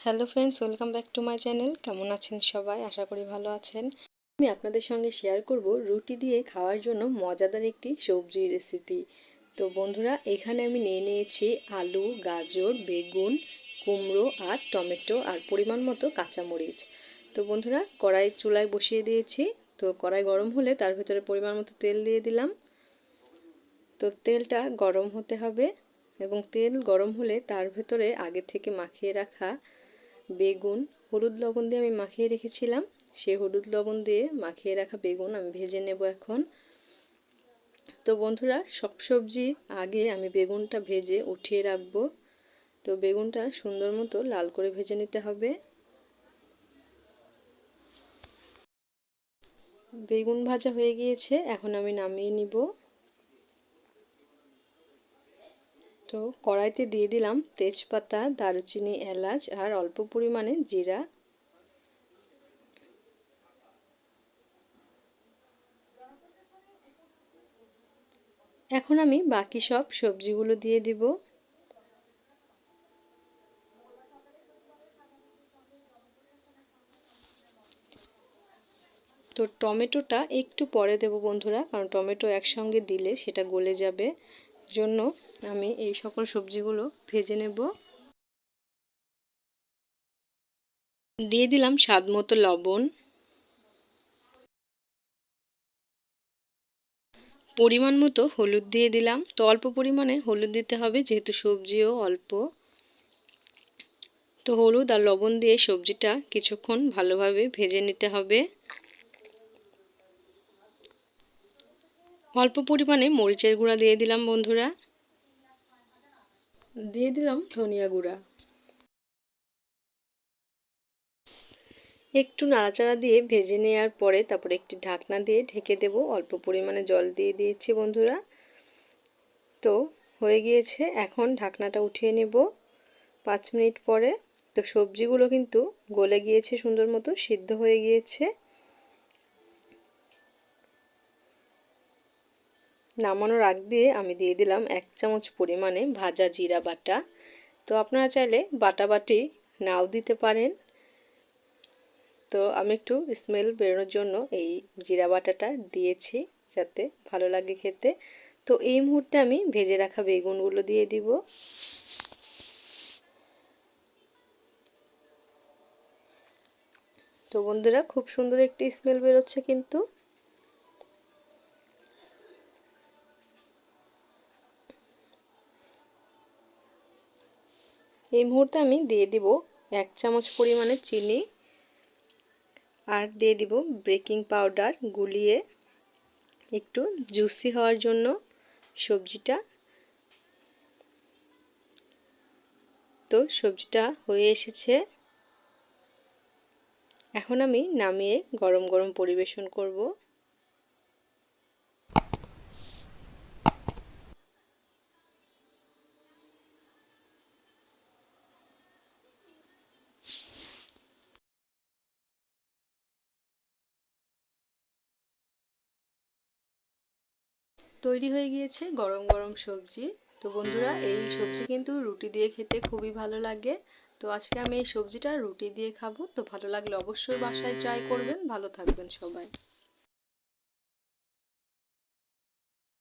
Hello friends, welcome back to my channel. কেমন আছেন সবাই? আশা করি ভালো আছেন। আমি আপনাদের সঙ্গে শেয়ার করব রুটি দিয়ে খাওয়ার জন্য মজাদার একটি সবজি রেসিপি। তো বন্ধুরা, এখানে আমি নিয়েছি আলু, গাজর, বেগুন, কুমড়ো আর টমেটো আর পরিমাণ মতো কাঁচামরিচ। তো বন্ধুরা, কড়াই চুলায় বসিয়ে দিয়েছি। তো কড়াই গরম হলে তার ভিতরে পরিমাণ মতো তেল দিয়ে দিলাম। তো তেলটা গরম হতে হবে এবং তেল গরম হলে তার ভেতরে আগে থেকে মাখিয়ে রাখা বেগুন, হলুদ লবণ দিয়ে আমি মাখিয়ে রেখেছিলাম, সেই হলুদ লবণ দিয়ে মাখিয়ে রাখা বেগুন আমি ভেজে নেব এখন। তো বন্ধুরা, সব সবজি আগে আমি বেগুনটা ভেজে উঠিয়ে রাখবো। তো বেগুনটা সুন্দর মতো লাল করে ভেজে নিতে হবে। বেগুন ভাজা হয়ে গিয়েছে, এখন আমি নামিয়ে নিব। তো কড়াইতে দিয়ে দিলাম তেজপাতা, দারুচিনি, এলাচ আর অল্প পরিমাণে জিরা। এখন আমি বাকি সব সবজিগুলো দিয়ে দিব। তো টমেটোটা একটু পরে দেব বন্ধুরা, কারণ টমেটো একসঙ্গে দিলে সেটা গলে যাবে। জন্য আমি এই সকল সবজিগুলো ভেজে নেব। দিয়ে দিলাম স্বাদ মতো লবণ, পরিমাণ মতো হলুদ দিয়ে দিলাম। তো অল্প পরিমাণে হলুদ দিতে হবে, যেহেতু সবজিও অল্প। তো হলুদ আর লবণ দিয়ে সবজিটা কিছুক্ষণ ভালোভাবে ভেজে নিতে হবে। অল্প পরিমাণে মরিচের গুঁড়া দিয়ে দিলাম বন্ধুরা। দিয়ে দিলাম ধনিয়া গুঁড়া। একটু নাড়াচাড়া দিয়ে ভেজে নেওয়ার পরে তারপরে একটি ঢাকনা দিয়ে ঢেকে দেব। অল্প পরিমাণে জল দিয়ে দিয়েছি বন্ধুরা। তো হয়ে গিয়েছে, এখন ঢাকনাটা উঠিয়ে নেব 5 মিনিট পরে। তো সবজিগুলো কিন্তু গলে গিয়েছে, সুন্দর মতো সিদ্ধ হয়ে গিয়েছে। নামানোর আগ দিয়ে আমি দিয়ে দিলাম 1 চামচ পরিমাণে ভাজা জিরা বাটা। তো আপনারা চাইলে বাটাবাটি নাও দিতে পারেন। তো আমি একটু স্মেল বেরোনোর জন্য এই জিরা বাটাটা দিয়েছি, যাতে ভালো লাগে খেতে। তো এই মুহূর্তে আমি ভেজে রাখা বেগুনগুলো দিয়ে দিব। তো বন্ধুরা, খুব সুন্দর একটি স্মেল বেরোচ্ছে কিন্তু। এই মুহূর্তে আমি দিয়ে দিব 1 চামচ পরিমাণে চিনি আর দিয়ে দিব বেকিং পাউডার, গুলিয়ে একটু জুসি হওয়ার জন্য সবজিটা। তো সবজিটা হয়ে এসেছে, এখন আমি নামিয়ে গরম গরম পরিবেশন করব। তৈরি হয়ে গিয়েছে গরম গরম সবজি। তো বন্ধুরা, এই সবজি কিন্তু রুটি দিয়ে খেতে খুবই ভালো লাগে। তো আজকে আমি এই সবজিটা রুটি দিয়ে খাবো। তো ভালো লাগলে অবশ্যই বাসায় ট্রাই করবেন। ভালো থাকবেন সবাই।